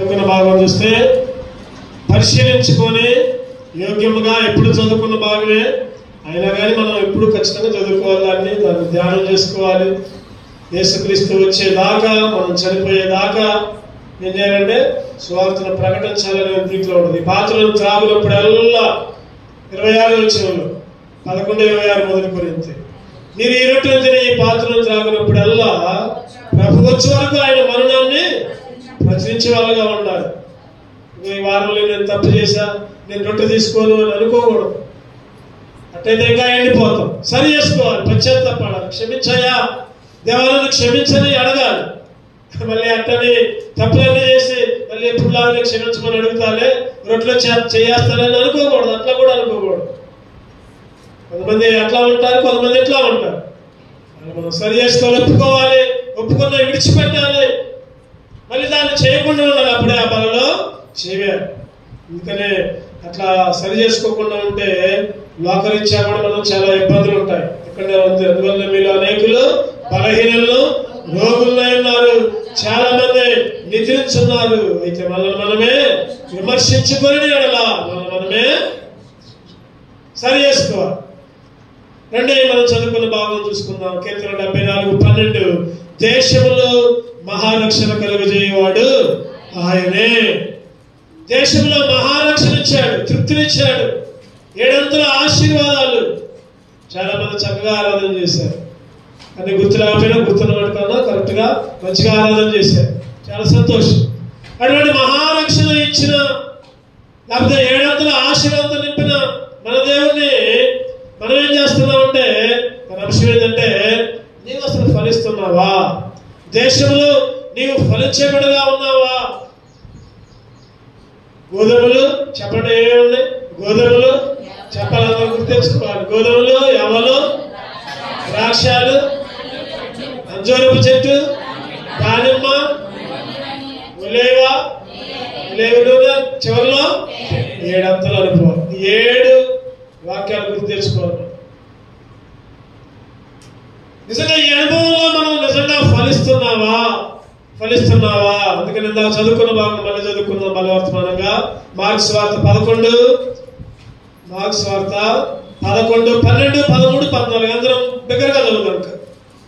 చదువుకున్న భాగం చూస్తే పరిశీలించుకొని యోగ్యముగా ఎప్పుడు చదువుకున్న భాగమే అయినా కానీ మనం ఎప్పుడు ఖచ్చితంగా చదువుకోవాలి, దాన్ని ధ్యానం చేసుకోవాలి. యేసుక్రీస్తు వచ్చేదాకా, మనం చనిపోయేదాకా ఏం చేయాలంటే సువార్తను ప్రకటించాలనే దీంట్లో ఉంటుంది. ఈ పాత్రలను త్రాగునప్పుడల్లా 26 వచ్చిన 11:26 మొదలు కొరింథీ, మీరు ఈ రొట్టెను తినే ఈ పాత్రలను త్రాగునప్పుడల్లా ప్రభు వచ్చే వరకు ఆయన మరణాన్ని ప్రచురించే వాళ్ళగా ఉండాలి. ఈ వారంలో నేను తప్పు చేశా, నేను రొట్టె తీసుకోను అని అనుకోకూడదు. అట్టయితే ఇంకా ఎండిపోతాం. సరి చేసుకోవాలి, పశ్చాత్తాపడాలి, క్షమించాయా దేవాలను క్షమించని అడగాలి. మళ్ళీ అట్టని తప్పులన్నీ చేసి మళ్ళీ ఎప్పుడులాగానే క్షమించమని అడుగుతాలే, రొట్టెలో చేస్తానని అనుకోకూడదు. అట్లా కూడా అనుకోకూడదు. కొంతమంది అట్లా ఉంటారు, కొంతమంది ఎట్లా ఉంటారు. మనం సరి చేసుకోవాలి, ఒప్పుకున్న విడిచిపెట్టాలి, మళ్ళీ దాన్ని చేయకుండా ఉండాలి. అప్పుడే ఆ బలలో చేయాలి. అందుకనే అట్లా సరి చేసుకోకుండా ఉంటే లోకరీత్యా కూడా మనం చాలా ఇబ్బందులు ఉంటాయి. ఇక్కడ ఉంది. అందువల్ల మీలో అనేకులు బలహీనలు రోగులై ఉన్నారు, చాలా మంది నిద్రించున్నారు. అయితే మనమే విమర్శించుకొని మనమే సరి చేసుకోవాలి. రెండే మనం చదువుకున్న భాగం చూసుకుందాం. కీర్తన 74:12, దేశంలో మహారక్షణ కలుగజేయవాడు ఆయనే. దేశంలో మహారక్షణ ఇచ్చాడు, తృప్తినిచ్చాడు, 7 ఆశీర్వాదాలు. చాలా మంది చక్కగా ఆరాధన చేశారు, కానీ గుర్తు రాకపోయినా గుర్తున్న వాటి కన్నా కరెక్ట్ గా మంచిగా ఆరాధన చేశారు. చాలా సంతోషం. అటువంటి మహారక్షణ ఇచ్చిన, లేకపోతే 7 ఆశీర్వాదం నింపిన మన దేవుణ్ణి మనం ఏం చేస్తున్నామంటే, మన అంశం ఏంటంటే, నీవు అసలు ఫలిస్తున్నావా? దేశంలో నీవు ఫలించేబడిగా ఉన్నావా? గోధుమలు చెప్పండి, ఏముంది? గోధుమలు చెప్పాలని గుర్తు తెచ్చుకోవాలి. గోధుమలు, ఎవలు, ద్రాక్షాలు, అంజూరపు చెట్టు, దానిమ్మ, ఉలేవ, చివరిలో 7 అంతలు అనుభవం. 7 వాక్యాలు గుర్తు తెచ్చుకోవాలి. నిజంగా ఈ అనుభవంలో మనం నిజంగా ఫలిస్తున్నావా? అందుకని ఇందాక చదువుకున్న భాగం మళ్ళీ చదువుకుందాం బలవర్తమానంగా. మార్క్స్ వార్త 11, 12, 13, 14 అందరం దగ్గరగా చదువుదాం,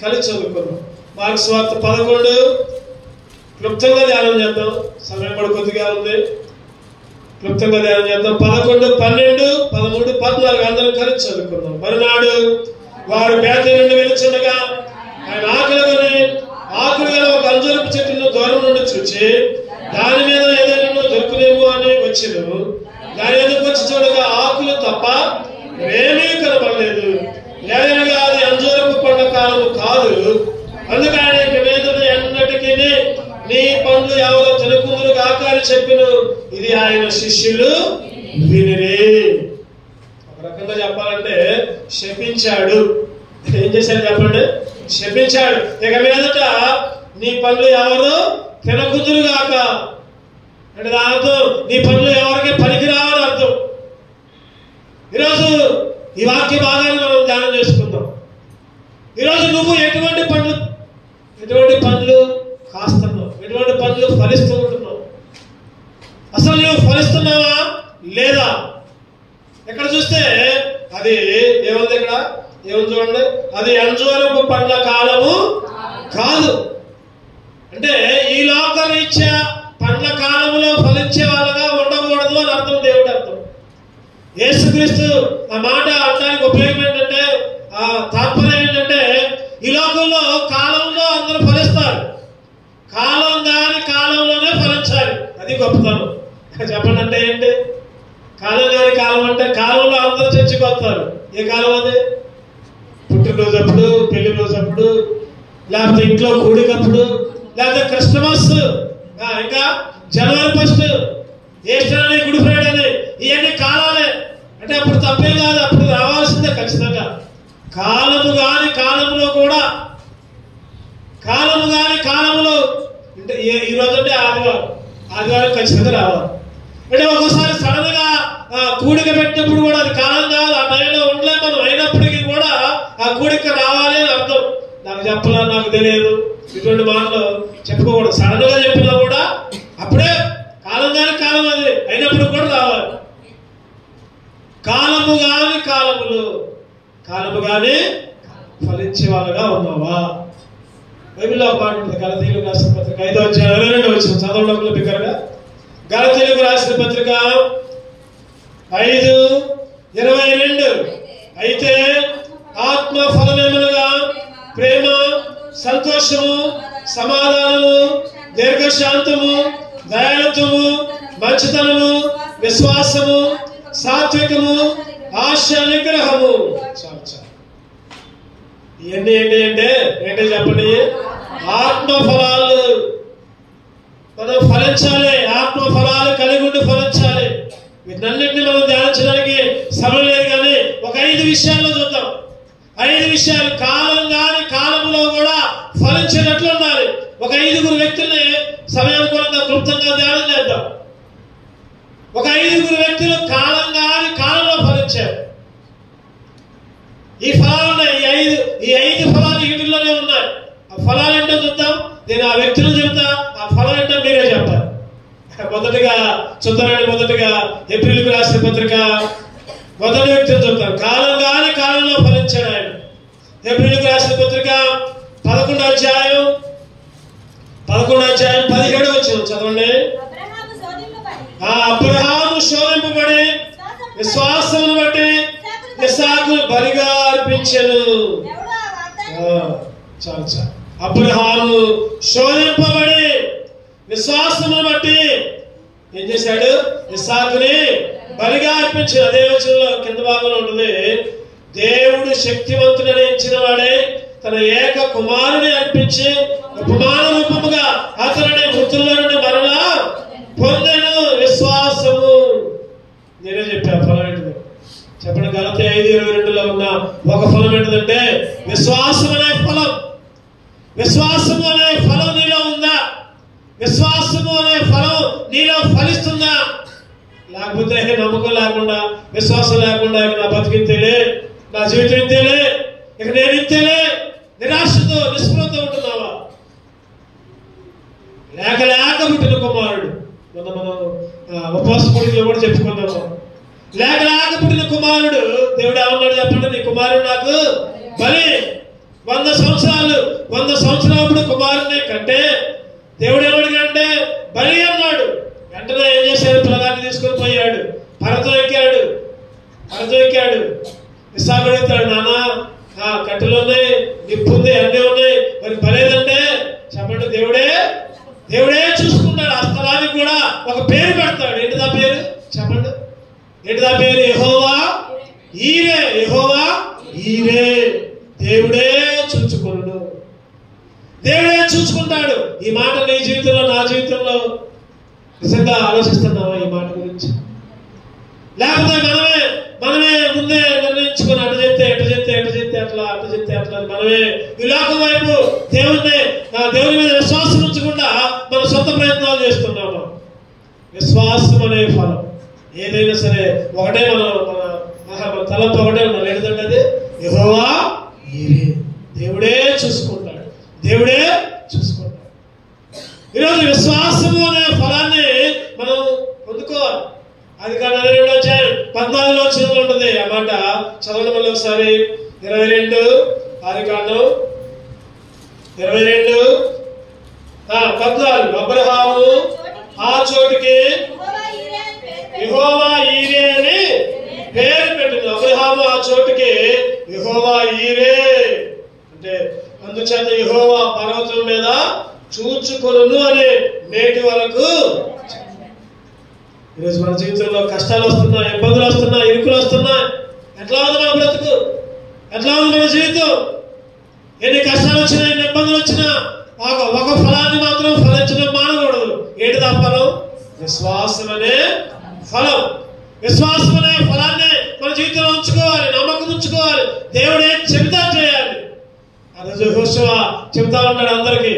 కలిసి చదువుకుందాం. మార్క్స్ వార్త 11 క్లుప్తంగా ధ్యానం చేద్దాం, సమయం కూడా కొద్దిగా ఉంది. క్లుప్తంగా ధ్యానం చేద్దాం. 11, 12, 13, 14 అందరం కలిసి చదువుకుందాం. మరునాడు వారు బేతేలు నుండి వెలుచుండగా ఆయన ఆకులు గల ఒక అంజూరపు చెట్టును దూరం నుండి చూచి దాని మీద ఏదైనా దొరుకునేమో అని వచ్చాను. దాని ఎదుకు వచ్చి చూడగా ఆకులు తప్ప ఏమీ కనబడలేదు. లేదనగా అది అంజూరపు పండ్ల కాలము కాదు. అందుకు ఆయన ఇక మీద ఎన్నటికీ నీ పండ్లు ఎవరో తినకుందురు కాక అని చెప్పిన. ఇది ఆయన శిష్యులు వినిరి. ఒక రకంగా చెప్పాలంటే శపించాడు. ఏం చేశాడు చెప్పండి? శపించాడు. ఇక మీదట నీ పనులు ఎవరు తినకుందురు గాక అంటే దాంతో నీ పనులు ఎవరికి పనికిరావని అర్థం. ఈరోజు ఈ వాక్య భాగాన్ని మనం ధ్యానం చేసుకుందాం. ఈరోజు నువ్వు ఎటువంటి పండ్లు కాస్తున్నావు, ఎటువంటి పండ్లు ఫలిస్తూ ఉంటున్నావు? అసలు నువ్వు ఫలిస్తున్నావా లేదా? ఎక్కడ చూస్తే అది ఏముంది? ఇక్కడ ఏముంది చూడండి, అది అంజూరపు పండ్ల కాలము కాదు. అంటే ఈ లోకరీత్యా పండ్ల కాలంలో ఫలించే వాళ్ళగా ఉండకూడదు అని అర్థం, దేవుడు అర్థం. యేసుక్రీస్తు ఆ మాట అనడానికి ఉపయోగం ఏంటంటే, ఆ తాత్పర్యం ఏంటంటే, ఈ లోకంలో కాలంలో అందరూ ఫలిస్తారు, కాలం కాని కాలంలోనే ఫలించాలి. అది గొప్పతనం. చెప్పండి అంటే ఏంటి? కాలం కాని కాలం అంటే కాలంలో అందరూ చర్చికి వస్తారు. ఏ కాలం అది? పుట్టినరోజు అప్పుడు, పెళ్లి రోజు అప్పుడు, లేకపోతే ఇంట్లో కూడికప్పుడు, లేకపోతే క్రిస్టమస్, ఇంకా జనవరి 1, ఈస్టర్ అని, గుడ్ ఫ్రైడే అని, ఇవన్నీ కాలాలే. అంటే అప్పుడు తప్పే కాదు, అప్పుడు రావాల్సిందే ఖచ్చితంగా. కాలము కాని కాలంలో కూడా, కాలము కాని కాలంలో అంటే ఈ రోజు అంటే ఆదివారం ఖచ్చితంగా రావాలి. అంటే ఒక్కోసారి సడన్ గా కూడిక పెట్టినప్పుడు కూడా అది కాలం కాదు, ఆ టైంలో ఉండలే మనం, అయినప్పటికీ కూడా ఆ కూడిక రావాలి అని అర్థం. నాకు చెప్పాలని నాకు తెలియదు, ఇటువంటి మాటలు చెప్పుకోకూడదు. సడన్ గా చెప్పినా కూడా అప్పుడే కాలము గాని ఫలించే వాళ్ళగా ఉన్నావా? బైబిల్లో పాట ఉంటుంది, గలతీయులకు రాసిన పత్రిక 5వ అధ్యాయం 22వ వచనం చదవడంలో బిగ్గరగా. గలతీయులకు రాసిన పత్రిక 5:22. అయితే ఆత్మ ఫలమేమనగా ప్రేమ, సంతోషము, సమాధానము, దీర్ఘశాంతము, దయాళుత్వము, మంచితనము, విశ్వాసము, సాత్వికము, ఆశ నిగ్రహము. ఇవన్నీ ఏంటి చెప్పండి? ఆత్మ ఫలాలు. మనం ఫలించాలి, ఆత్మ ఫలాలు కలిగి ఉండి ఫలించాలి. వీటన్నింటినీ మనం ధ్యానించడానికి సమయం లేదు, కానీ ఒక 5 విషయాల్లో చూద్దాం. 5 విషయాలు కాలంలో కూడా ఫలించేటట్లు ఉండాలి. ఒక 5 వ్యక్తుల్ని సమయానుకూలంగా క్లుప్తంగా ధ్యానం చేద్దాం. ఒక 5 వ్యక్తులు కాలంలో ఫలించారు. ఈ ఫలాలు ఉన్నాయి. ఈ 5 ఫలాలు వీటిల్లోనే ఉన్నాయి. ఆ ఫలాలు ఏంటో చూద్దాం. నేను ఆ వ్యక్తులు చెప్తా, ఆ ఫలం ఏంటో మీరే చెప్తారు. మొదటిగా ఏప్రిల్కి రాసిన పత్రిక మొదటి వ్యక్తిని చెప్తాను. కాలంలో ఫలించాడు ఆయన. ఏప్రిల్కి రాసిన పత్రిక 11వ అధ్యాయం 17వ వచనం చదవండి. అబ్రహాము శోధింపబడి విశ్వాసమును బట్టి ఇస్సాకు బలిగా అర్పించెను. చాలు. అబ్రహాము శోధింపబడి విశ్వాసమును బట్టి ఏం చేశాడు? ఇస్సాకుని బలిగా అర్పించాడు. అదే వచనంలో కింద భాగంలో ఉంటుంది, దేవుడు శక్తివంతుడని ఇచ్చిన వాడే తన ఏక కుమారుని అర్పించి ఉపమాన రూపముగా అతనిని మృతుల్లో నుండి మరలా పొందెను. విశ్వాసము. నేనే చెప్పా ఫలం ఏంటిది చెప్పండి. గలతీ 5:22లో ఉన్న ఒక ఫలం ఏంటిదంటే విశ్వాసం అనే ఫలం. విశ్వాసము అనే ఫలం నీలో ఉందా? విశ్వాసము అనే ఫలం నీలో ఫలిస్తుందా? లేకపోతే నమ్మకం లేకుండా, విశ్వాసం లేకుండా ఇక నా బతికింతేలే, నా జీవితం ఇంతేలే, ఇక నేను ఇంతేలే, నిరాశతో నిస్పృహతో ఉంటున్నావా? లేక పుట్టిన కుమారుడు. మనం ఉపవాస పొడిలో కూడా చెప్పుకున్నాము. లేక పుట్టిన కుమారుడు. దేవుడు ఏమన్నాడు చెప్పండి? నీ కుమారుడు నాకు బలి. 100 సంవత్సరాలు కుమారుడిని కంటే దేవుడు ఏమడిగాడంటే బలి అన్నాడు. వెంటనే ఏం చేశాడు? పిల్లగాన్ని తీసుకొని పోయాడు, పరతో ఎక్కాడు. ఇస్సాకు అడుగుతాడు, నాన్న కట్టెలు ఉన్నాయి, నిప్పు ఉంది, అన్నీ ఉన్నాయి, మరి బలేదంటే చెప్పండి. దేవుడే చూసుకుంటాడు. ఆ స్థలానికి కూడా ఒక పేరు పెడతాడు. ఏంటిదా పేరు చెప్పండి? ఏంటిదా పేరు? యెహోవా ఈరే. దేవుడే చూసుకుంటాడు. ఈ మాట నీ జీవితంలో, నా జీవితంలో నిజంగా ఆలోచిస్తున్నావా ఈ మాట గురించి? లేకపోతే మనమే ముందే నిర్ణయించుకుని అటు చెప్తే అట్లా మనమే ఈ లోకం వైపు దేవుని మీద విశ్వాసం ఉంచకుండా మన సొంత ప్రయత్నాలు చేస్తున్నాము. విశ్వాసం అనే ఫలం ఏదైనా సరే ఒకటే మన తలంపు ఒకటే ఉన్నాం. ఏంటంటే అది యెహోవా ఈరే. దేవుడే చూసుకుంటాడు. ఈరోజు విశ్వాసము అనే ఫలాన్ని మనం పొందుకోవాలి. అది కానీ 22వ అధ్యాయం 14వ వచనంలో ఉంటుంది ఆ మాట. చదవడం వల్ల ఒకసారి 22 ఆదికాండం 22:14. అబ్రహాము ఆ చోటుకి యెహోవా ఈరే అని పేరు పెట్టింది. అబ్రహాము ఆ చోటుకి యెహోవా ఈరే అంటే అందుచేత యెహోవా పర్వతం మీద చూచుకొనును అని నేటి వరకు. ఈరోజు మన జీవితంలో కష్టాలు వస్తున్నాయి, ఇబ్బందులు వస్తున్నాయి, ఇరుకులు వస్తున్నాయి. ఎట్లా ఉంది మన బ్రతుకు? ఎట్లా ఉంది మన జీవితం? ఎన్ని కష్టాలు వచ్చినా, ఎన్ని ఇబ్బందులు వచ్చినా ఒక ఫలాన్ని మాత్రం ఫలించడం మానకూడదు. ఏంటిది ఆ ఫలం? విశ్వాసం అనే ఫలం. విశ్వాసం అనే ఫలాన్ని మన జీవితంలో ఉంచుకోవాలి, నమ్మకం ఉంచుకోవాలి. దేవుడే చెబుతా చేయాలి. అదే యెహోషువ చెప్తా ఉంటాడు అందరికి.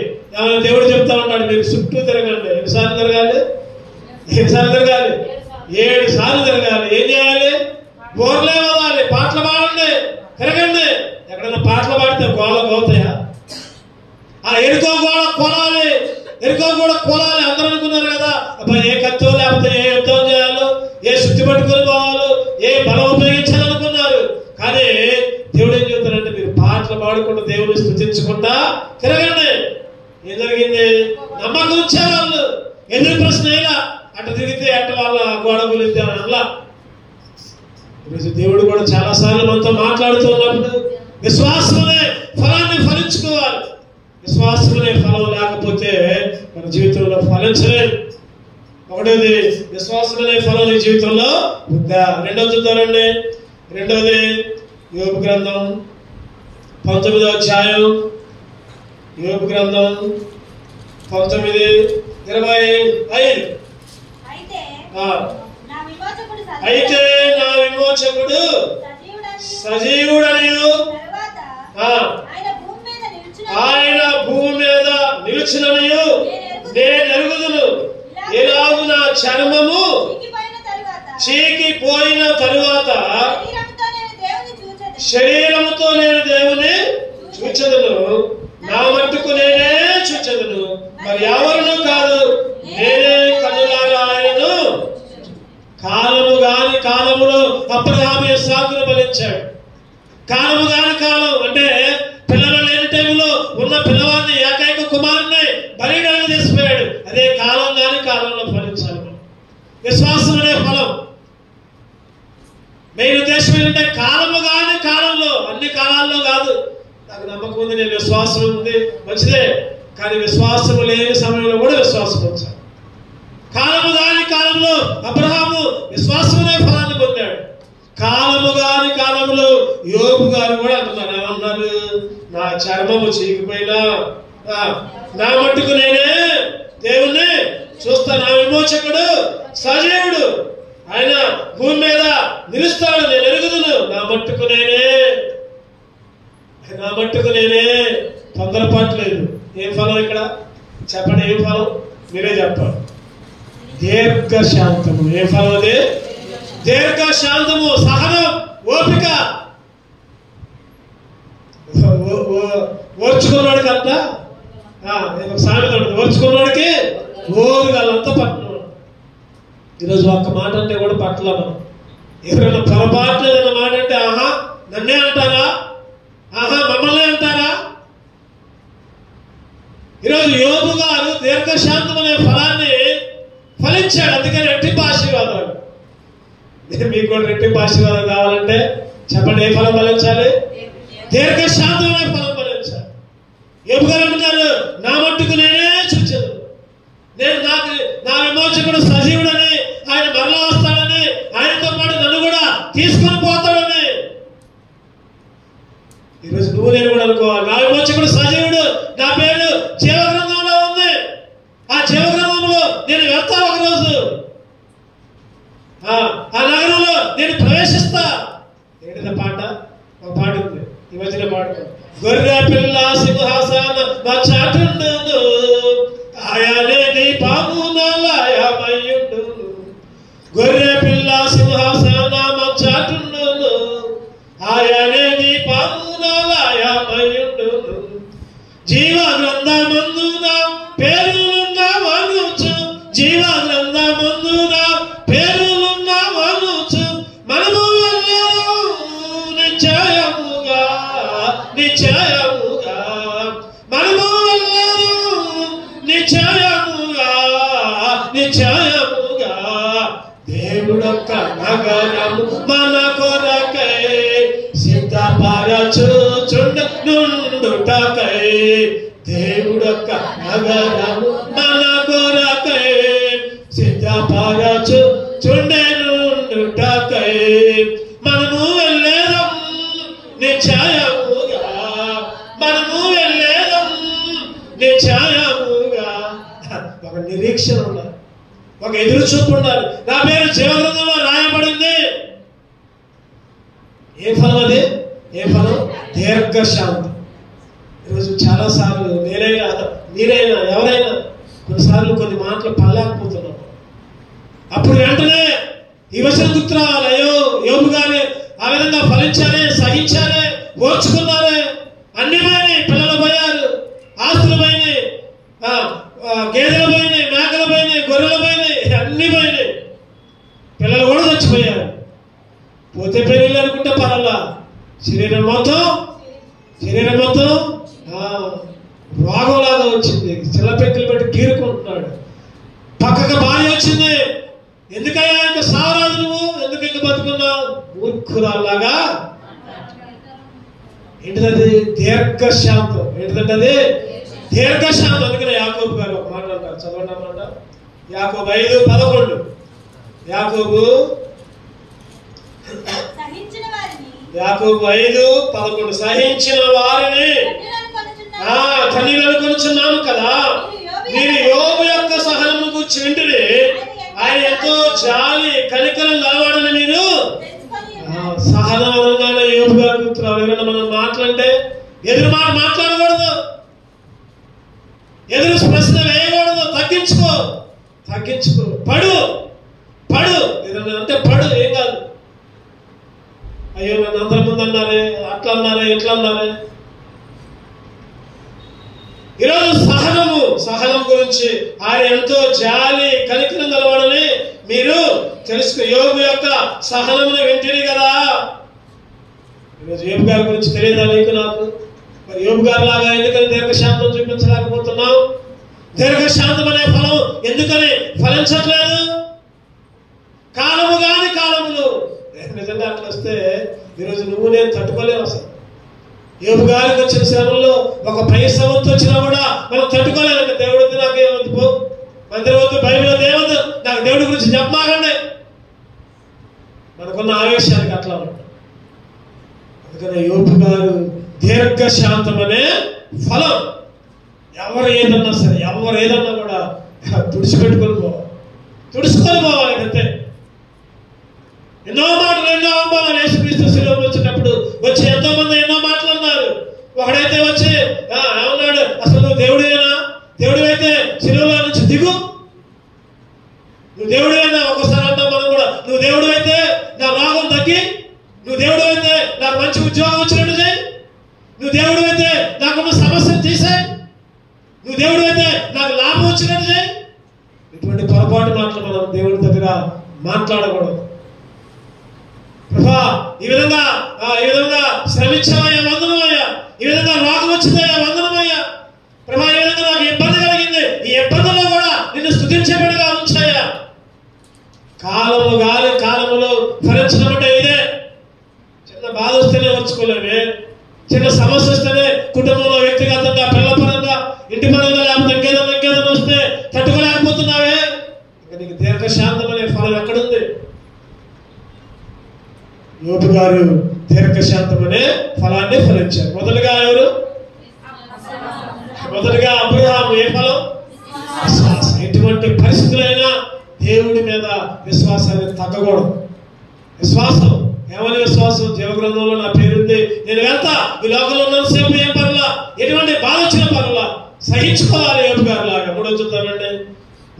దేవుడు చెప్తా ఉంటాడు, మీరు చుట్టూ తిరగండి. ఎన్నిసార్లు తిరగాలి? 7 సార్లు తిరగాలి. ఏం చేయాలి? బోర్లే వదాలి, పాటలు పాడండి, తిరగండి. ఎక్కడైనా పాటలు పాడితే గోతాయా? ఎరుకో కూడా కొలాలి. అందరూ అనుకున్నారు కదా, అబ్బా ఏ కత్తో లేకపోతే ఏ యుద్ధం చేయాలో, ఏ శుద్ధి పట్టుకొని పోవాలో, ఏ బలం ఉపయోగించాలో చింతించకుండా తిరగండి. ఏం జరిగింది? నమ్మకం ఉంచారు వాళ్ళు. ఎదురు ప్రశ్న అయినా అటు తిరిగితే అటు వాళ్ళ గోడ గురించి అలా. ఈరోజు దేవుడు కూడా చాలా సార్లు మనతో మాట్లాడుతున్నప్పుడు విశ్వాసమనే ఫలాన్ని ఫలించుకోవాలి. విశ్వాసమనే ఫలం లేకపోతే మన జీవితంలో ఫలించలేదు. ఒకటోది విశ్వాసమనే ఫలం నీ జీవితంలో ఉందా? రెండవది చూద్దామండి. రెండవది యోబు గ్రంథం 19వ అధ్యాయం. యోబు గ్రంథం 19:25. అయితే నా విమోచకుడు సజీవుడనియు ఆయన భూమి మీద నిలుచుననియు నేను ఎరుగుదును. ఎలాగున చర్మము చీకిపోయిన తరువాత శరీరముతో నేను దేవుని చూచెదను. నా మట్టుకు నేనే చూచెదను, మరి ఎవరును కాదు. నేనే కనులారా ఆయనను. కాలము గాని కాలములో అబ్రహాము ఇస్సాకును బలించాడు. కాలము గాని కాలం అంటే పిల్లలు లేని టైంలో ఉన్న పిల్లవాడిని ఏకైక కుమారుని బలిడానికి తీసిపోయాడు. అదే కాలం గాని కాలంలో ఫలించాలి. విశ్వాసం అనే ఫలం. మెయిన్ ఉద్దేశం ఏంటంటే కాలము కాని కాలంలో, అన్ని కాలాల్లో కాదు. నాకు నమ్మకం ఉంది, నేను విశ్వాసం ఉంది, మంచిదే. కానీ విశ్వాసం లేని సమయంలో కూడా విశ్వాసం ఉంచాలి. కాలము కాని కాలంలో అబ్రహాము విశ్వాసమనే ఫలాన్ని పొందాడు. కాలము కాని కాలంలో యోబు గారు కూడా అంటున్నారు. ఏమన్నారు? నా చర్మము చీకిపోయినా నా మట్టుకు నేనే దేవుణ్ణి చూస్తా. నా విమోచకుడు సజీవుడు, ఆయన భూమి మీద నిలుస్తాడు, నేను ఎరుగుదును. నా మట్టుకు నేనే. తొందరపాటు లేదు. ఏం ఫలం ఇక్కడ చెప్పండి? ఏం ఫలం? మీరే చెప్పాలి. దీర్ఘశాంతము. ఏ ఫలం అది? దీర్ఘశాంతము, సహనం, ఓపిక. ఓర్చుకున్నాడు కదా, సామెత ఉంటుంది. ఓర్చుకున్నాడికి ఓరుగాలంతా పట్టణం. ఈరోజు ఒక్క మాట అంటే కూడా పట్టల. మనం ఎవరైనా పొరపాటు ఏదైనా మాట అంటే ఆహా నన్నే అంటారా, ఆహా మమ్మల్ని అంటారా. ఈరోజు యోబు గారు దీర్ఘశాంతం అనే ఫలాన్ని ఫలించాడు. అందుకని రెట్టింపు ఆశీర్వాదాలు. మీకు కూడా రెట్టింపు ఆశీర్వాదం కావాలంటే చెప్పండి, ఏ ఫలం ఫలించాలి? దీర్ఘశాంతం అనే ఫలం ఫలించాలి. యోబు గారు అంటున్నారు, నా మట్టుకు నేనే చూచాను. నేను నా విమోచకుడు సజీవుడని, ఆయన మరలా వస్తాడని, ఆయనతో పాటు నన్ను కూడా తీసుకొని పోతాడని. ఈరోజు నువ్వు నేను కూడా అనుకోవాలి, నా విమోచకుడు సజీవుడు, నా పేరు జీవగ్రంథంలో ఉంది. ఆ జీవగ్రంథంలో నేను వెళ్తా ఒకరోజు. ఆ నగరంలో నేను ప్రవేశిస్తా. ఏంటిదా పాట? ఒక పాట ఉంది, ఈ మధ్యన పాడుకో. గొర్రె పిల్ల సింహాసన మా చాటుండును, ఆయనే నీ పామునలయమయుండు. గొర్రె పిల్ల సింహాసన మా చాటుండును, ఆయనే నీ పామునలయమయుండు. జీవ గ్రంథమందున పేరులున్న వనుచు, జీవ గ్రంథమందున పేరులున్న వనుచు, మనము నిశ్చయముగా మనము నిశ్చయముగా దేవుడొక్క నగరము మన కొరకై సిద్ధపరచుచుండుటకై. దేవుడొక్క నగరము మన కొరకై సిద్ధపరచుచుండుటకై. మనము వెళ్ళేదం నిశ్చయముగా, మనము వెళ్ళేదం నిశ్చయముగా. ఒక నిరీక్షణ ఉండాలి, ఒక ఎదురు చూపు ఉండాలి. నా పేరు జీవగ్రంథంలో రాయబడింది. ఏ ఫలం అది? ఏ ఫలం? దీర్ఘశాంతం. ఈరోజు చాలా సార్లు నేనైనా మీరైనా ఎవరైనా కొన్నిసార్లు కొన్ని మాటలు పడలేకపోతున్నాం. అప్పుడు వెంటనే ఈ వచనం గుర్తు రావాలి. అయ్యో యోబు గారి ఆ విధంగా ఫలించారే, సహించారే, ఓర్చుకున్నారే. అన్ని పోయినాయి, పిల్లలు పోయారు, ఆస్తులు పోయినాయి, గేదెలు పోయినాయి, మేకలు పోయినాయి, గొర్రెలు పోయినాయి, అన్ని పోయినాయి. పిల్లలు కూడా చచ్చిపోయారు. పోతే పెళ్ళి అనుకుంటే పర్వాలా, శరీరం మొత్తం చిల్లపెక్కలు పెట్టి గీరుకుంటున్నాడు. పక్కకు భార్య వచ్చింది. ఎందుకయ్యా ఇంకా సావరాదు నువ్వు, ఎందుకు ఇంకా బతుకున్నావు? మూర్ఖురాల్లాగా. ఏంటిది? దీర్ఘశాంతం. ఏంటిదంటే అది దీర్ఘశాంతం. అందుకనే యాకోబు గారు ఒక మాట అంటారు, చదవండి అన్నమాట. యాకోబు 5:11. యాకోబు 5:11. సహించిన వారిని కన్నీళ్లను కొనుచున్నాము కదా, మీరు యోబు యొక్క సహనము గురించి వింటుని, ఆయన ఎంతో జాలి కనికరం గలవాడని మీరు. సహనం అనగానే యోబు గారు గుర్తురావు. ఏమైనా మనం మాట్లాడితే ఎదురు మాట మాట్లాడకూడదు, ఎదురు ప్రశ్న వేయకూడదు. తగ్గించుకో. పడు ఏదన్నా అంటే పడు, ఏం కాదు. అయ్యో నన్ను అందరి ముందు అన్నారే, అట్లా అన్నారే, ఇట్లా అన్నారే. ఈరోజు సహనం గురించి ఆయన ఎంతో జాలి కనికరం గలవాడని మీరు తెలుసుకో. యోబు యొక్క సహనమును వింటిని కదా. ఈరోజు యోబు గారి గురించి తెలియదా నీకు నాకు? మరి యోబు గారి లాగా ఎందుకని దీర్ఘశాంతం చూపించలేకపోతున్నావు? దీర్ఘశాంతం అనే ఫలం ఎందుకని ఫలించట్లేదు? కాలములు నిజంగా అట్లా వస్తే ఈరోజు నువ్వు నేను తట్టుకోలేవు. అసలు యోబు గారికి వచ్చిన శ్రమంలో ఒక పైసా వంతు వచ్చినా కూడా మనం తట్టుకోలేము. దేవుడు వద్దు, నాకు ఏమొద్దు, పో మందిరం వద్దు, బైబిల్ దేవద్దు, నాకు దేవుడి గురించి చెప్పమాకండి. మనకున్న ఆవేశానికి అట్లా ఉంటాం. అందుకనే యోబు గారు దీర్ఘశాంతం అనే ఫలం. ఎవరు ఏదన్నా కూడా తుడిచిపెట్టుకొని పోవాలి అంతే. ఎన్నో మాటలు, ఎన్నో అవమానాలు యేసుక్రీస్తు శిలువకు వచ్చినప్పుడు వచ్చి ఎంతో మంది ఎన్నో మాటలు అన్నారు. ఒకడైతే వచ్చి ఏమన్నాడు, అసలు నువ్వు దేవుడివేనా? దేవుడివైతే శిలువలో నుంచి దిగు. నువ్వు దేవుడివైనా ఒకసారి అంటాం మనం కూడా, నువ్వు దేవుడివైతే నా రోగం తగ్గి, నువ్వు దేవుడివైతే నాకు మంచి ఉద్యోగం వచ్చినట్టు చేయి, నువ్వు దేవుడివైతే నాకున్న సమస్యను తీసేయి, నువ్వు దేవుడివైతే నాకు లాభం వచ్చినట్టు చేయి. ఇటువంటి పొరపాటు మాటలు మనం దేవుడి దగ్గర మాట్లాడకూడదు. ప్రభా ఈ విధంగా శ్రమించామయ్యా, వందనమయ్యా. ఈ విధంగా రోగం వచ్చిందయ్యా, వందనమయ్యా. ప్రభా ఈ విధంగా నాకు ఇబ్బంది కలిగింది, ఈ ఇబ్బందుల్లో కూడా నిన్ను స్తుతించేబడిగా ఉంచాయా. కాలములో ఫలించడం అంటే ఇదే. చిన్న బాధ వస్తేనే వచ్చుకోలేమే, చిన్న సమస్య వస్తేనే కుటుంబంలో వ్యక్తిగతంగా, పిల్లపరంగా, ఇంటి పరంగా, లేకపోతే ఇంకేదన్నా వస్తే తట్టుకోలేకపోతున్నావే. ఇక నీకు దీర్ఘశాంతం అనే ఫలం ఎక్కడుంది? యోబు గారు దీర్ఘశాంతం అనే ఫలాన్ని ఫలించారు. మొదలుగా ఎవరు? మొదలుగా అబ్రహాము. ఏ ఫలం? విశ్వాసం. ఎటువంటి పరిస్థితులైనా దేవుడి మీద విశ్వాసాన్ని తగ్గకూడదు. విశ్వాసం ఏమని? విశ్వాసం జీవగ్రంథంలో నా పేరుంది, నేను వెళ్తా, ఈ లోకంలో ఉన్నంతసేపు ఏం పర్లా, ఎటువంటి బాధ వచ్చిన పర్లా సహించుకోవాలి యోబు గారు లాగా. మూడోది చూద్దామండి.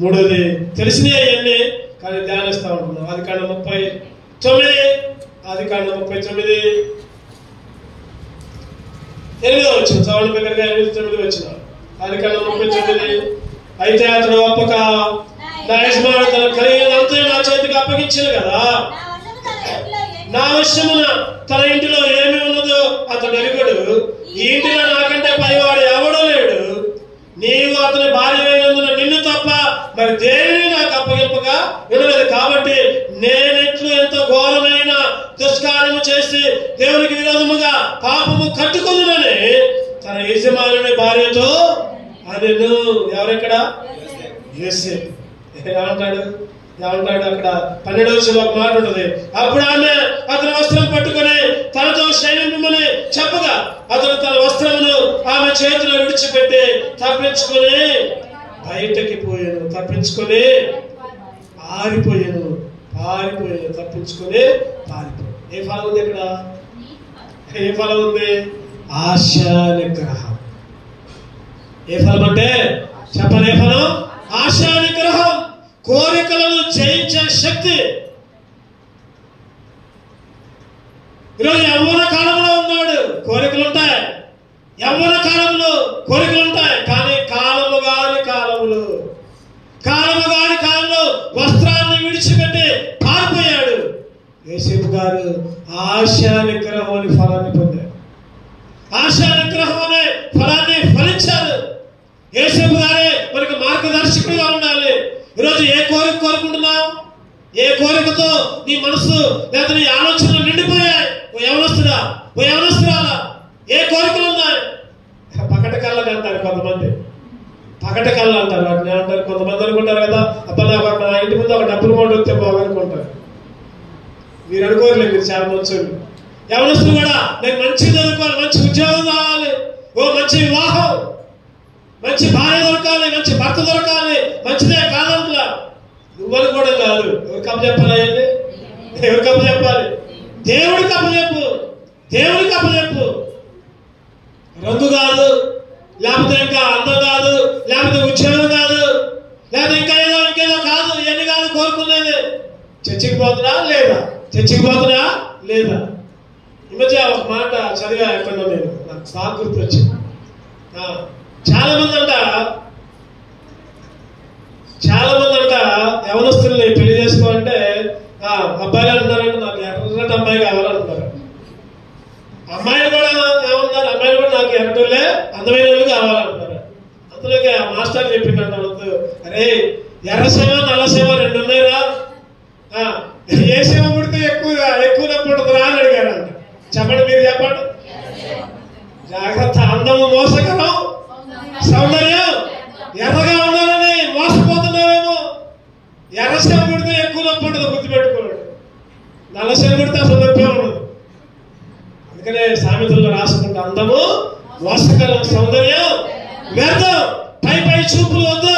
మూడోది తెలిసినవి అవన్నీ కానీ ధ్యానిస్తా ఉంటున్నాం. ఆదికాండం 39. ఆదికాండం 39:8 వచ్చిన చదవండి దగ్గరగా. 8-9 వచ్చిన ఆదికాండం 39. అయితే అతడు ఒప్పక నా యజమానుడు తన కలిగినంతా నా చేతికి అప్పగించాను కదా, నా వశమున తన ఇంటిలో ఏమి ఉన్నదో అతడు ఎరుగడు, ఈ ఇంటిలో నాకంటే పైవాడు ఎవడో లేడు. నీవు అతని భార్య అయినందున నిన్ను తప్ప మరి దేనిని నాకు అప్పగింపగా ఉండలేదు. కాబట్టి నేనెట్లు ఎంతో ఘోరమైన దుష్కార్యము చేసి దేవునికి విరోధముగా పాపము కట్టుకుందునని తన యజమానుని భార్యతో అనెను. ఎవరెక్కడ? యోసేపు. ఏమంటాడు అక్కడ 12వ వచనంలో ఒక మాట ఉంటుంది. అప్పుడు ఆమె అతని వస్త్రం పట్టుకుని తనతో శయనింపమని చెప్పగా అతను తన వస్త్రమును ఆమె చేతిలో విడిచిపెట్టి తప్పించుకొని బయటకి పోయాను. తప్పించుకొని పారిపోయాను. ఏ ఫలం ఉంది ఇక్కడ? ఏ ఫలం ఉంది? ఆశా నిగ్రహం. ఏ ఫలం అంటే చెప్పని? ఏ ఫలం? ఆశా నిగ్రహం. కోరికలను జయించే శక్తి. ఈరోజు యవ్వన కాలంలో ఉన్నాడు, కోరికలు ఉంటాయి. యవ్వన కాలంలో కోరికలు ఉంటాయి. కానీ కాలము కాని కాలంలో వస్త్రాన్ని విడిచిపెట్టి పారిపోయాడు. యోసేపు గారు ఆశా నిగ్రహం అనే ఫలాన్ని పొందారు. ఆశా నిగ్రహం అనే ఫలాన్ని ఫలించారు. యేసేపు గారే మనకి మార్గదర్శకుడిగా ఉండాలి. ఈరోజు ఏ కోరిక కోరుకుంటున్నావు? ఏ కోరికతో నీ మనసు లేదా నీ ఆలోచనలు నిండిపోయాయి? ఓ యవనస్తురాలా ఏ కోరికలు ఉన్నాయి? పకట కళ్ళని అంటారు కొంతమంది, పకట కళ్ళు అంటారు వాటిని అంటారు. కొంతమంది అనుకుంటారు కదా, అబ్బా నా ఇంటి ముందు ఒక డబ్బులు మోటు వస్తే బాగనుకుంటారు. మీరు అనుకోరలేదు, మీరు చాలా మంచోళ్ళు. యవనస్తులు కూడా నేను మంచిగా చదువుకోవాలి, మంచి ఉద్యోగం కావాలి, ఓ మంచి వివాహం, మంచి భార్య దొరకాలి, మంచి భర్త దొరకాలి, మంచిదే కాదంట్లా. నువ్వని కూడా కాదు. ఎవరికి అప్పచెప్పాలి? అయ్యండి ఎవరికి అప్పచెప్పాలి? దేవుడికి అప్పచెప్పు, దేవుడికి అప్పచెప్పు. రంగు కాదు, లేకపోతే ఇంకా అందం కాదు, లేకపోతే ఉద్యోగం కాదు, లేకపోతే ఇంకేదో కాదు. ఇవన్నీ కాదు కోరుకునేది. చర్చికి పోతున్నా లేదా? చర్చికి పోతున్నా లేదా? ఈ మధ్య ఒక మాట చదివా ఎక్కడో, నేను నాకు బాగా గుర్తొచ్చింది. చాలా మంది అంట యవనస్తుల్ని పెళ్లి చేసుకోవాలంటే అబ్బాయిలు అంటున్నారంటే నాకు ఎర్రటి అమ్మాయి కావాలంటున్నారు. అమ్మాయిలు కూడా ఏమన్నారు, అమ్మాయిలు కూడా నాకు ఎర్రటోళ్ళే అందమైన వాళ్ళు కావాలంటున్నారు. అందులోకి ఆ మాస్టర్ చెప్పిందంట, అరే ఎర్ర సేవ నల్ల సేవ రెండు ఉన్నాయిరా, ఏ సేవ పుడితే ఎక్కువ పుడుతుందా అని అడిగారంట. చెప్పండి, మీరు చెప్పండి. జాగ్రత్త. అందము మోసకరం, సౌందర్యం ఎర్రగా ఉండాలని మోసపోతున్నావేమో. ఎర్ర సేవ పుడితే ఎక్కువ నొప్పి ఉంటుంది, గుర్తుపెట్టుకోండి. నల్ల సేవ పుడితే అసలు నొప్పి ఉండదు. అందుకనే సామెతల్లో రాసుకుంటే అందము మోసకరం, సౌందర్యం వ్యర్థం. పై చూపులు వద్దు,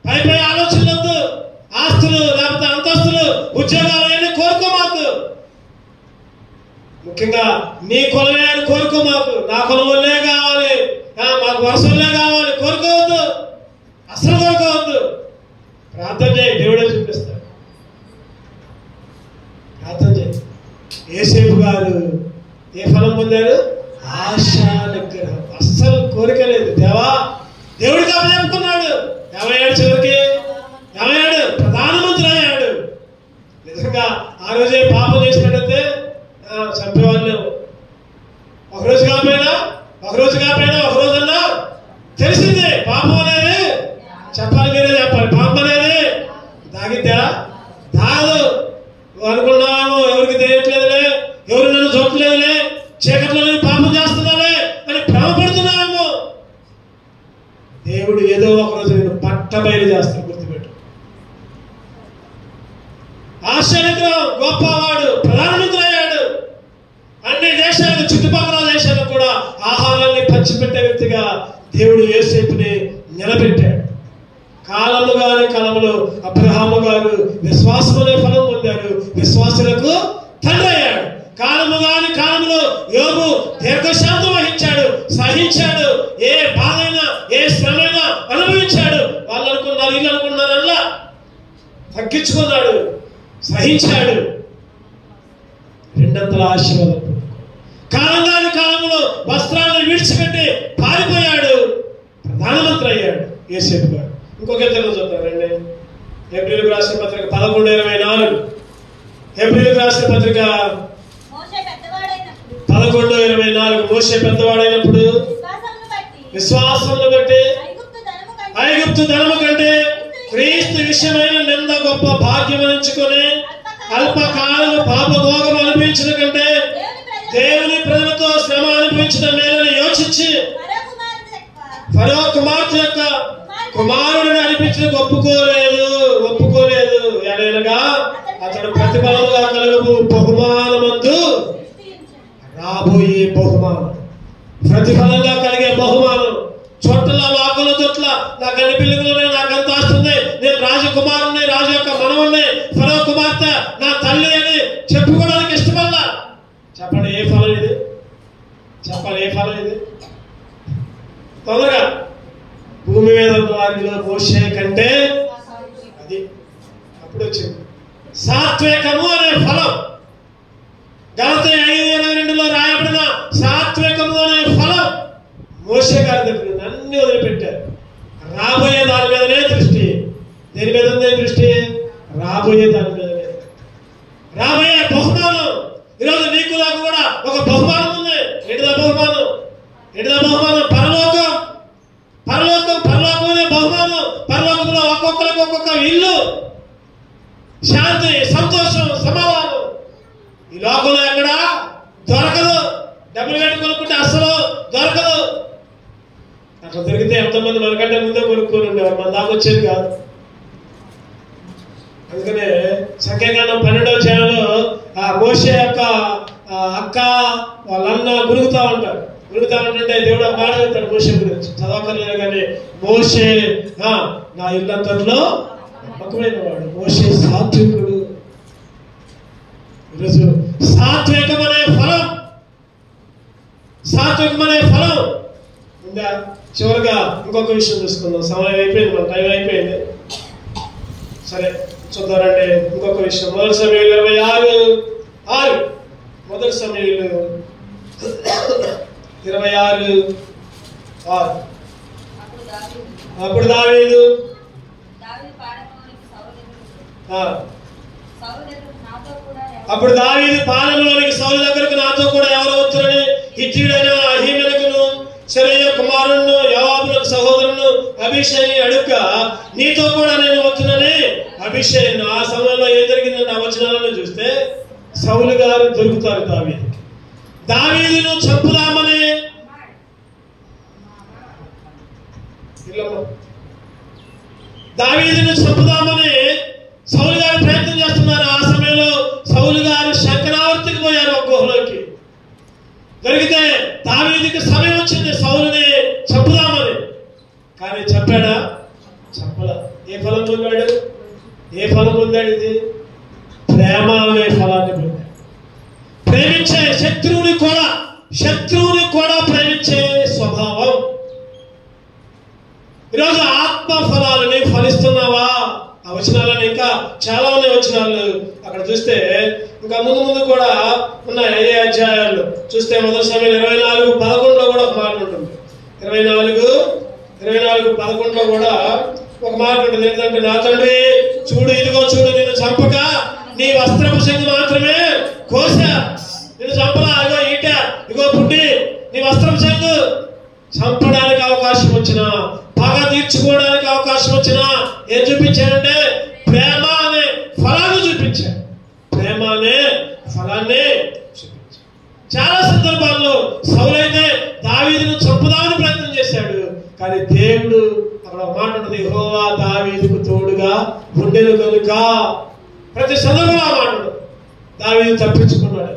పై ఆలోచనలు వద్దు, ఆస్తులు లేకపోతే అంతస్తులు ఉద్యోగాలు అవన్నీ కోరుకో మాకు. ముఖ్యంగా నీ కులమే అని కోరుకో మాకు. నా కులం వల్లే కావాలి, మాకు వర్షంలే కావాలి కోరుకోవద్దు, అసలు కోరుకోవద్దు. ప్రార్థన చేయి, దేవుడే చూపిస్తాడు. ప్రార్థన చేయి. యేసేపు గారు ఏ ఫలం పొందారు? ఆశా నిగ్రహం. అస్సలు కోరిక లేదు. దేవుడికి అప్పచెప్పుకున్నాడు. ఏమయ్యాడు? చివరికి ఏమయ్యాడు? ప్రధానమంత్రి అయ్యాడు. నిజంగా ఆ రోజే పాపం చేసినట్టయితే చంపేవాళ్ళు. ఒక రోజు కాకపోయినా ఒక రోజన్నా తెలిసిందే పాపం అనేది. చెప్పాలి, మీరే చెప్పాలి. పాపం అనేది దాగిద్దా? దాగదు. అనుకున్నాము ఎవరికి తెలియట్లేదులే, ఎవరు నన్ను చూడట్లేదులే, చీకట్లో పాపం చేస్తున్నాలే అని భ్రమపడుతున్నాము. దేవుడు ఏదో ఒక రోజు నేను పట్టబయలు చేస్తాను, గుర్తుపెట్టు. ఆశ్చర్యకరం, గొప్పవాడు, ప్రధానమంత్రి అయ్యాడు. అన్ని దేశాలకు, చుట్టుపక్కల దేశాలకు కూడా ఆహారాన్ని పంచిపెట్టే వ్యక్తిగా దేవుడు యోసేపుని నిలబెట్టాడు. కాలములో అబ్రహాము గారు విశ్వాసములే ఫలం పొందారు, విశ్వాసులకు తండ్రి అయ్యాడు. కాలంలో యోబు దీర్ఘశాంతం వహించాడు, సహించాడు. ఏ బాధైనా ఏ శ్రమైనా అనుభవించాడు. వాళ్ళు అనుకున్నారు, వీళ్ళు అనుకున్నారల్లా తగ్గించుకున్నాడు, సహించాడు. రెండంతల ఆశీర్వాదం. కాలంలో వస్త్రాలను విడిచిపెట్టి పారిపోయాడు, ప్రధానమంత్రి అయ్యాడు యేసేపు గారు. ఇంకొక ఇద్దరు చూద్దామండి. హెబ్రీయులకు రాసిన పత్రిక 11:24. హెబ్రీయులకు రాసిన పత్రిక 11:24. మోషే పెద్దవాడైనప్పుడు విశ్వాసమును బట్టి ఐగుప్తు ధనము కంటే క్రీస్తు విషయమైన నింద గొప్ప భాగ్యం ఎంచుకొని అల్పకాలము పాప భోగం అనిపించిన కంటే దేవుని ప్రజలతో శ్రమ అనిపించిన మేలని యోచించి ఫరో కుమార్తె యొక్క కుమారుడిని అనిపించిన ఒప్పుకోలేదు. ఎలాగా అతడు ప్రతిఫలముగా కలుగు బహుమానమందు రాబోయే బహుమానం, ప్రతిఫలంగా కలిగే బహుమానం. చోట్ల వాకుల చోట్ల నాకు అన్ని పిల్లలు, నాకు అంత ఆస్తుంది, నేను రాజకుమారుని, రాజు యొక్క మనవుణ్ణి, ఫరో కుమార్తె నా తల్లి అని చెప్పుకోవడానికి ఇష్టపడలా. చెప్పండి, ఏ ఫలం ఇది? చెప్పాలి, ఏ ఫలం ఇది? తొందరగా. భూమి మీద ఉన్న వారిలో మోషే కంటే అది అప్పుడు వచ్చింది సాత్వికము అనే ఫలం. గలతీ 5:22 రాయబడిన సాత్వికము అనే ఫలం మోషే గారి దగ్గర అన్ని వదిలిపెట్టారు. రాబోయే దాని మీదనే దృష్టి. దేని మీద ఉంది దృష్టి? రాబోయే దాని మీదనే. రాబోయే బహుమానం. ఈరోజు నీకు నాకు కూడా ఒక బహుమానం ఉంది. ఏంటిదా బహుమానం? పరలోకం శాంతి, సంతోషం, సమాధానం ఈ లోకంలో ఎక్కడ దొరకదు. డబ్బులు పెట్టి కొనుక్కుంటే అసలు దొరకదు. అట్లా దొరికితే ఎంతమంది మనకంటే ముందే కొనుక్కొని ఉండేవారు, మన దాకా వచ్చేది కాదు. అందుకనే సంఖ్యాకాండం 12వ అధ్యాయంలో ఆ మోషే యొక్క అక్క వాళ్ళన్న గురుగుతా ఉంటారు. గురుగుతా ఉంటుంటే దేవుడు ఒక మాట చెప్తాడు మోషే గురించి, చదవకర్లేదు కానీ మోషే నా ఇల్లంతలో నమ్మకమైన వాడు, మోషే సాత్వికుడు. ఈరోజు సాత్వికమనే ఫలం ఉందా? చివరిగా ఇంకొక విషయం చూసుకుందాం. సమయం అయిపోయింది, మన టైం అయిపోయింది. సరే చూద్దారండి ఇంకొక విషయం. మొదటి సమయంలో 26:6 మొదటి సమయంలో 26:6 అప్పుడు దావీదు పాలెంలోనికి సౌలు దగ్గరకు నాతో కూడా ఎవరు వచ్చారని హిత్తీయుడైన అహీమెలకును సెరూయా కుమారుడును యోవాబునకు సహోదరును అభిషేక్ని అడుగ్గా నీతో కూడా నేను వచ్చునని అభిషేక్. ఆ సమయంలో ఏం జరిగిందని ఆ వచనాలను చూస్తే సౌలు గారు దొరుకుతారు దావీదును చంపుదామని సౌలు గారు ప్రయత్నం చేస్తున్నారు. ఆ సమయంలో సౌలు గారు శంకరావర్తికి పోయారు ఒక గుహలోకి. దొరికితే దావీదుకి సమయం వచ్చింది సౌలుని చంపుదామని. కానీ చంపాడా? చంపలా. ఏ ఫలం పొందాడు? ఇది ప్రేమ అనే ఫలాన్ని పొందాడు. ప్రేమించే శత్రువుని కూడా ప్రేమించే స్వభావం. ఈరోజు ఆత్మ ఫలాలని ఫలిస్తున్నావా? ఆ వచనాలను ఇంకా చాలా ఉన్నాయి వచనాలు అక్కడ చూస్తే, ఇంకా ముందు కూడా ఉన్నాయి. ఏ అధ్యాయాల్లో చూస్తే మొదటి సమయం 24:11 కూడా ఒక మాట ఉంటుంది. 24:11 కూడా ఒక మాట ఉంటుంది. ఏంటంటే నా తండ్రి చూడు నిన్ను చంపక నీ వస్త్రపు సంఖ్య మాత్రమే కోసా, నిన్ను చంపలా, ఇగో ఈట, ఇగో పుట్టి నీ వస్త్రం సంఖ్య. చంపడానికి అవకాశం వచ్చినా, పగ తీర్చుకోవడానికి అవకాశం వచ్చినా ఏం చూపించాడంటే ప్రేమ అనే ఫలాన్ని చూపించాడు. చాలా సందర్భాల్లో సౌలైతే దావీదును చంపుదామని ప్రయత్నం చేశాడు. కానీ దేవుడు అక్కడ మాట ఉంటుంది, యెహోవా దావీదుకు తోడుగా ఉండెను కనుక. ప్రతి సందర్భంలో ఆ మాట దావీదు తప్పించుకున్నాడు.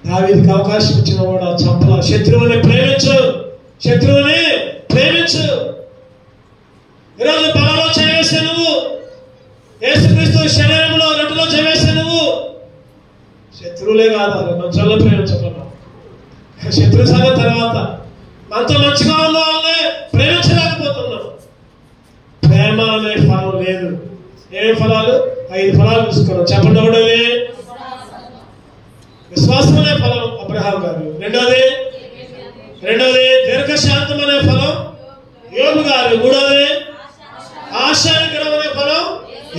దావీదుకి అవకాశం ఇచ్చిన వాడు చంపలా. శత్రువుని ప్రేమించు. ఈరోజు బలలో చేయవేసే నువ్వు, యేసుక్రీస్తు శరీరంలో రొట్టెలో చేయవేసే నువ్వు శత్రువులే కాదు, మంచంలో ప్రేమించకున్నావు. శత్రు సంగతి తర్వాత మనతో మంచిగా ఉన్న వాళ్ళని ప్రేమించలేకపోతున్నాం. ప్రేమ అనే ఫలం లేదు. ఏమేమి ఫలాలు? 5 ఫలాలు చూసుకున్నాం. చెప్పండి. ఒకటోది విశ్వాసం అనే ఫలం అబ్రహాం గారు. రెండోది దీర్ఘశాంతం అనే ఫలం యోబు గారు. మూడోది ఆశానికరం అనే ఫలం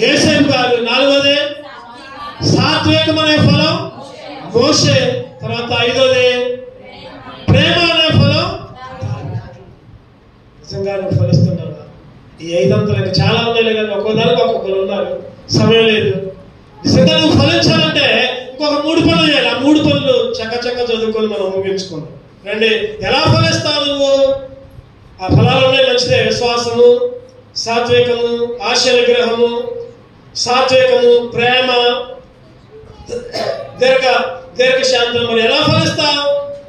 యేసేపు గారు. 4వది సాత్వికం అనే ఫలం మోషే. తర్వాత 5వది ప్రేమ అనే ఫలం. నిజంగా నువ్వు ఫలిస్తున్నావా? ఈ 5 అంతలు చాలా ఉన్నాయి కానీ ఒక్కొక్కరికి ఒక్కొక్కరు ఉన్నారు, సమయం లేదు. నిజంగా నువ్వు ఫలించాలంటే ఇంకొక 3 పనులు చేయాలి. ఆ 3 పనులు చక్క చదువుకొని మనం ముగించుకున్నాం. రండి, ఎలా ఫలిస్తావు నువ్వు? ఆ ఫలాలు ఉన్నాయి, మంచిదే. విశ్వాసము, సాత్వికము, ఆశ నిగ్రహము, ప్రేమ, దీర్ఘశాంతం. మరి ఎలా ఫలిస్తావు?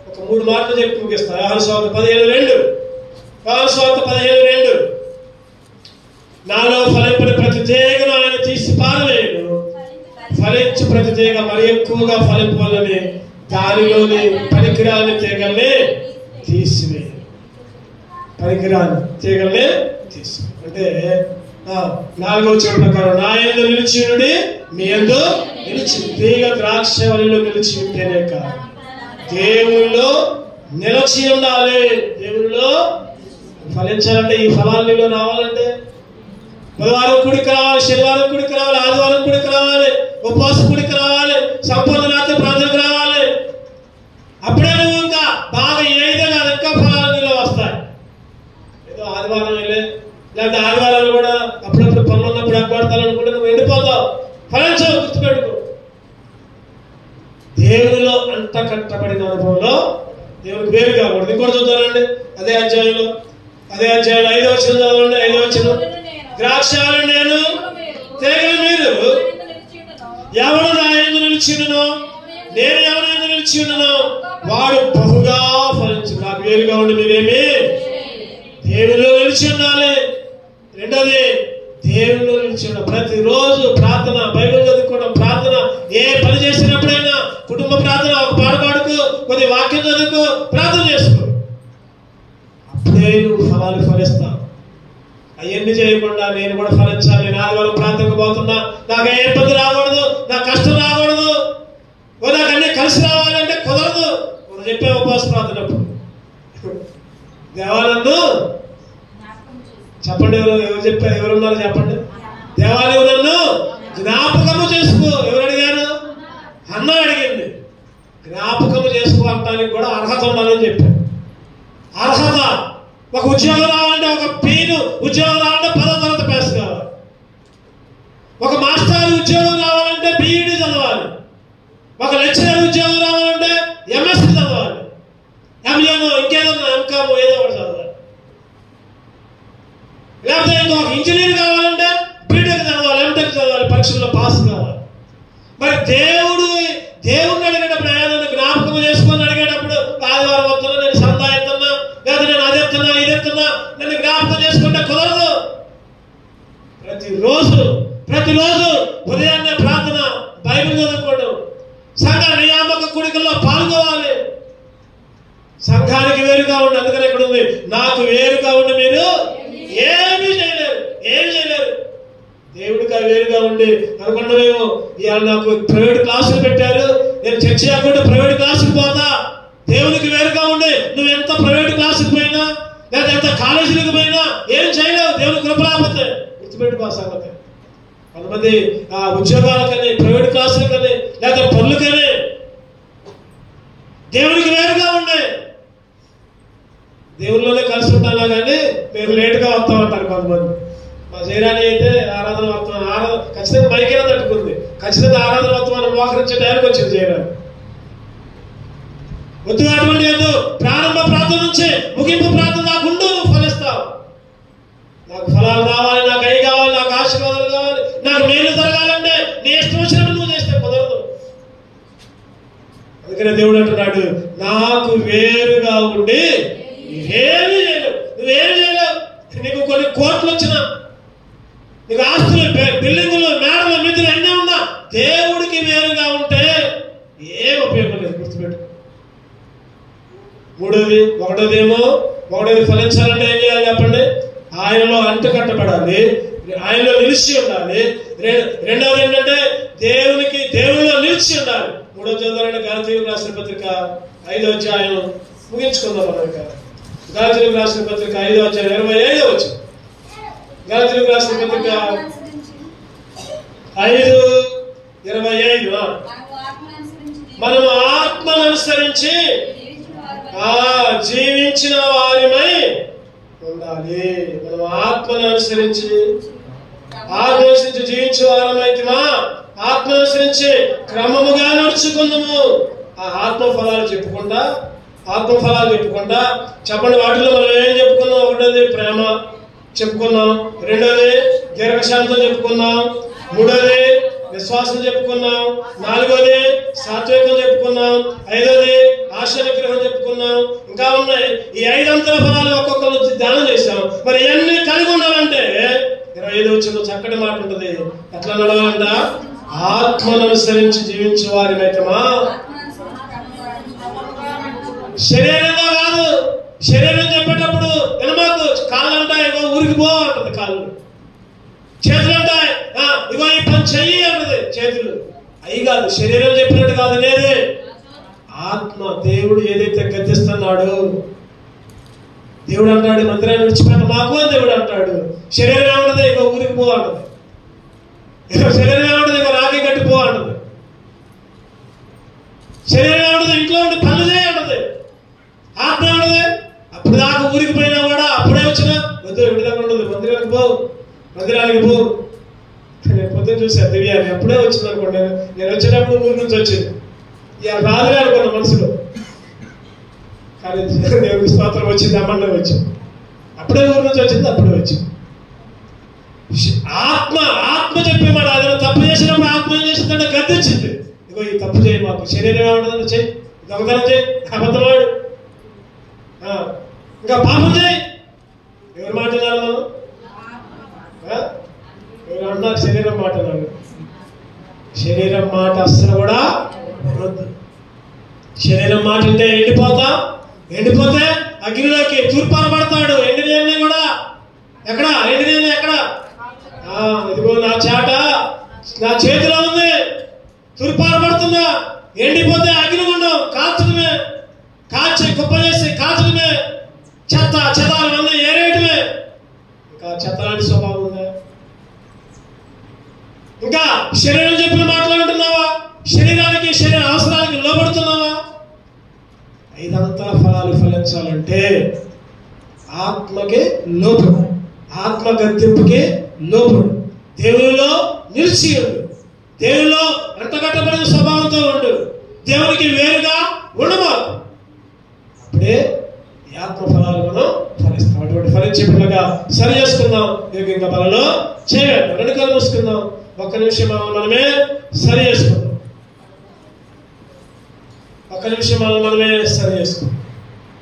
ఒక 3 మాటలు చెప్పి ముగిస్తా. యోహాను సువార్త 15:2 నాలో ఫలింపని ప్రతి తీగను ఆయన తీసి పారవేయను, ఫలించి ప్రతి తీగ మరి ఎక్కువగా ఫలింపాలని దానిలోని పనికిరాని తీగల్ని తీసివేయను. అంటే 4వ వచనం ప్రకారం నా యందు నిలిచియుండి మీ యందు నిలిచి తీగ ద్రాక్ష వల్లిలో నిలిచి ఉంటేనే కాదు, దేవునిలో నిలిచి ఉండాలి. దేవునిలో ఫలించాలంటే ఈ ఫలాల్లో రావాలంటే బుధవారం కూడికి రావాలి, శనివారం కూడికి రావాలి, ఆదివారం కూడికి రావాలి, ఉపవాస కూడికి రావాలి, సంపూర్ణ రాత్రి ప్రార్థనకు రావాలి. అప్పుడే నువ్వు ఇంకా బాగా ఏదో కాదు, ఇంకా ఫలాలు నీలో వస్తాయి. ఏదో ఆదివారం లేకపోతే ఆదివారాలు కూడా అప్పుడప్పుడు పనులు ఉన్నప్పుడు అడ్డుపడతాను అనుకుంటే నువ్వు ఎండిపోతావు, ఫలించవు. గుర్తుపెట్టుకో. దేవునిలో అంట కట్టబడిన అనుభవంలో దేవునికి వేరు కాకూడదు. ఇంకోటి చూద్దానండి, అదే అధ్యాయంలో 5వ వచనం చదవండి. 5వ వచనం, ద్రాక్షాలు నేను, తీగలు మీరు, ఎవరు నా యందు నిలిచి ఉండునో, నేను ఎవరి యందు నిలిచి ఉండునో వాడు బహుగా ఫలించు. నాకు వేరుగా ఉండి మీరేమి దేవునిలో నిలిచి ఉండాలి. రెండోది, దేవునిలో నిలిచి ఉండాలి. ప్రతిరోజు ప్రార్థన, బైబిల్ చదువుకోవడం, ప్రార్థన, ఏ పని చేసినప్పుడైనా కుటుంబ ప్రార్థన, ఒక పాట పాడుకో, కొద్ది వాక్యం చదువుకో, ప్రార్థన చేసుకో. అప్పుడే నువ్వు ఫలాలు ఫలిస్తావు. అవన్నీ చేయకుండా నేను కూడా ఫలించాలి, నేను ఆదివారం ప్రార్థనకు పోతున్నా, నాకు ఏ ఇబ్బంది రాకూడదు, నాకు కష్టం రాకూడదు, నాకు అన్నీ కలిసి రావాలంటే కుదరదు. మనం చెప్పే ఉపవాస ప్రార్థనప్పుడు దేవాలన్ను చెప్పండి, ఎవరు చెప్పారు, ఎవరున్నారు చెప్పండి. దేవాలయం నన్ను జ్ఞాపకము చేసుకో. ఎవరు అడిగారు? అన్న అడిగింది. జ్ఞాపకము చేసుకోవడానికి కూడా అర్హత ఉండాలని చెప్పారు. అర్హత, ఒక ఉద్యోగం రావాలంటే, ఒక పీను ఉద్యోగం రావాలంటే 10వ తరగతి పాస్ కావాలి. ఒక మాస్టర్ ఉద్యోగం రావాలంటే బీఈడీ చదవాలి. ఒక లెక్చరర్ ఉద్యోగం రావాలంటే ఎంఎస్సీ చదవాలి. ఎంఏనో ఇంకేదన్నా ఎంకామ్ ఏదో ఒకటి చదవాలి. లేకపోతే ఇంకొక ఇంజనీర్ కావాలంటే బీటెక్ చదవాలి, ఎంటెక్ చదవాలి, పరీక్షల్లో పాస్ కావాలి. మరి దేవుడిని అడిగేటప్పుడు, ఆయన జ్ఞాపకం చేసుకొని అడిగేటప్పుడు, ఆదివారం వస్తున్నా, నేను సందా ఎత్తున్నా, లేదా నేను అది ఎత్తున్నా, ఇది ఎత్తున్నా, నన్ను జ్ఞాపకం చేసుకుంటే కుదరదు. ప్రతిరోజు ఉదయాన్నే ప్రార్థన, బైబిల్ చదువుకోవడం, సంఘ నియామక కూడికల్లో పాల్గొవాలి. సంఘానికి వేరుగా ఉండి, అందుకని ఇక్కడ ఉంది, నాకు వేరుగా ఉండి మీరు ఏమీ చేయలేరు. దేవుడికి వేరుగా ఉండి అనుకున్నామేమో, ఇవాళ నాకు ప్రైవేట్ క్లాసులు పెట్టారు, నేను చర్చి కాకుండా ప్రైవేట్ క్లాసుకు పోతా. దేవునికి వేరుగా ఉండి నువ్వు ఎంత ప్రైవేట్ క్లాసుకు పోయినా, లేదా ఎంత కాలేజీలకు పోయినా ఏం చేయలేవు. దేవుని కృప రాకపోతే. గుర్తుపెట్టుకో సంగతి. కొంతమంది ఆ ఉద్యోగాలకని, ప్రైవేట్ క్లాసులకని, లేదా పనులకని దేవునికి వేరుగా ఉండే దేవుళ్ళలోనే కలిసి ఉంటాను కానీ మేము లేటుగా వస్తామంటారు కొంతమంది. మా జయరాణి అయితే ఆరాధన వస్తాం, ఖచ్చితంగా మైకైనా తట్టుకుంది, ఖచ్చితంగా ఆరాధన వస్తామని మోకరించే టైంకి వచ్చింది జయరాణి. వద్దు, అటువంటి వద్దు. ప్రారంభ ప్రార్థన నుంచి ముగింపు ప్రార్థన నాకుండు, నువ్వు ఫలిస్తావు. నాకు ఫలాలు రావాలి, నాకు అయి కావాలి, నాకు ఆశీర్వాదాలు కావాలి, నాకు మేలు జరగాలంటే నీ ఇష్టం వచ్చినట్టు నువ్వు చేస్తే కుదరదు. అందుకనే దేవుడు అంటున్నాడు, నాకు వేరుగా ఉండి ఏమీ చేయలేవు. నువ్వేమి చేయలేవు. నీకు కొన్ని కోట్లు వచ్చినా, నీకు ఆస్తులు, బిల్డింగులు, మేడలు, మిద్దులు అన్నీ ఉన్నా, దేవుడికి వేరుగా ఉంటే ఏం ఉపయోగం లేదు. గుర్తుపెట్టు. ఒకటోది ఫలించాలంటే ఏం చేయాలి చెప్పండి? ఆయనలో అంటు కట్టబడాలి, ఆయనలో నిలిచి ఉండాలి. రెండవది ఏంటంటే దేవునిలో నిలిచి ఉండాలి. మూడవ చదవాలంటే గలాతీయులకు రాసిన పత్రిక 5వ అధ్యాయం ముగించుకుందాం. మనం గలాతీయులకు రాసిన పత్రిక 5వ అధ్యాయం 25వ వచనం. గలాతీయులకు రాసిన పత్రిక 5:25. మనము ఆత్మను అనుసరించి జీవించిన వారిమై ఉండాలి. మనం ఆత్మను అనుసరించి జీవించే వారమైతే ఆత్మనుసరించి క్రమముగా నడుచుకుందాము. ఆ ఆత్మ ఫలాలు చెప్పుకుంటా చెప్పండి. వాటిలో మనం ఏం చెప్పుకున్నాం? ఒకటోది ప్రేమ చెప్పుకున్నాం, రెండోది దీర్ఘశాంతం చెప్పుకున్నాం, మూడోది విశ్వాసం చెప్పుకున్నాం, నాలుగోది సాత్వికం చెప్పుకున్నాం, ఐదోది ఆశ నిగ్రహం చెప్పుకున్నాం. ఇంకా ఉన్నాయి. ఈ 5 అంతర ఫలాలు ఒక్కొక్కరు ధ్యానం చేశాం. మరి ఇవన్నీ కలిగి ఉండాలంటే 25వ వచనంలో చక్కటి మాట ఉంటుంది. ఎట్లా నడవాలంట? ఆత్మను అనుసరించి జీవించే వారిమైతమా. శరీరంగా కాదు. శరీరం చెప్పేటప్పుడు వినమాకు, కాళ్ళు అంటాయి ఊరికి పో అంటది, కాళ్ళు. చేతులు అంటాయి ఇగో ఈ పని చెయ్యి అంటది, చేతులు. అవి కాదు, శరీరం చెప్పినట్టు కాదు. నేనే ఆత్మ. దేవుడు ఏదైతే గద్దిస్తున్నాడు, దేవుడు అంటాడు మందిరాన్ని విడిచిపెట్ట మాకు అని దేవుడు అంటాడు. శరీరం ఏమంటది? ఇగో ఊరికి పో అంటది. శరీరం ఏమంటది? ఇగో రాఖీ కట్టి పో అంటది. శరీరం ఏమంటది? ఇంట్లో ఉండి పనులు చేయంటది. ఆత్మ ఏమంటది? అప్పుడు దాకా ఊరికి పోయినా కూడా అప్పుడే వచ్చినా వద్దు, విడుదల ఉండదు, మందిరానికి పో. రేపు పొద్దున పొద్దున్న చూసాను దివ్యాన్ని, అప్పుడే వచ్చింది అనుకోండి. నేను వచ్చేటప్పుడు ఊరి నుంచి వచ్చింది. ఇక రాదులే అనుకున్న మనసులో, కానీ దేవుడికి స్తోత్రం వచ్చింది. అమ్మండే వచ్చింది, అప్పుడే ఊరి నుంచి వచ్చింది, అప్పుడే వచ్చింది. ఆత్మ ఆత్మ చెప్పే మాట. అదే తప్పు చేసినప్పుడు ఆత్మ ఏం చేసిందంటే గద్దించింది. ఇగో ఈ తప్పు చేయి, మాకు శరీరం ఏమంటుందని చెయ్యి, దొంగతనం చేయి, అబద్ధమాడు, ఇంకా పాపం చేయి. ఎవరు మాట వినాలి మనం? ఎవరు అన్నారు శరీరం మాట వినాలి? శరీరం మాట అస్సలు కూడా వద్దు. శరీరం మాట ఉంటే ఎండిపోతే అగ్నిలోకి తూర్పాన పడతాడు. ఎండినేని కూడా ఎక్కడ? ఎండినేని ఎక్కడ? ఇదిగో నా చేట నా చేతిలో ఉంది, తూర్పాన పడుతుందా? ఎండిపోతే అగ్నిగుండం కాల్చడమే, కాల్చి కుప్ప చేసి కాల్చడమే, చెత్త చెదాలన్నీ ఏరేయటమే. ఇంకా చెత్త లాంటి స్వభావం ఉందా? ఇంకా శరీరం చెప్పిన మాట్లాడుతున్నావా? శరీరానికి శరీర అవసరానికి లోబడుతున్నావా? 5 అంతల ఫలాలు ఫలించాలంటే ఆత్మకి లోపడు, ఆత్మ గద్దెంపుకి లోపడు, దేవునిలో నిలిచి ఉండు, దేవునిలో అంటగట్టబడిన స్వభావంతో ఉండు, దేవునికి వేరుగా ఉండమాకు. అప్పుడే ఈ ఆత్మ ఫలాలు మనం ఫలిస్తాం. అటువంటి ఫలించే పిల్లగా సరి చేసుకుందాం. ఇంకా మనలో చేయాలి. 2 కళ్ళు మూసుకుందాం. 1 నిమిషం మనమే సరి చేసుకుందాం. 1 నిమిషం మనమే సరి చేసుకుందాం.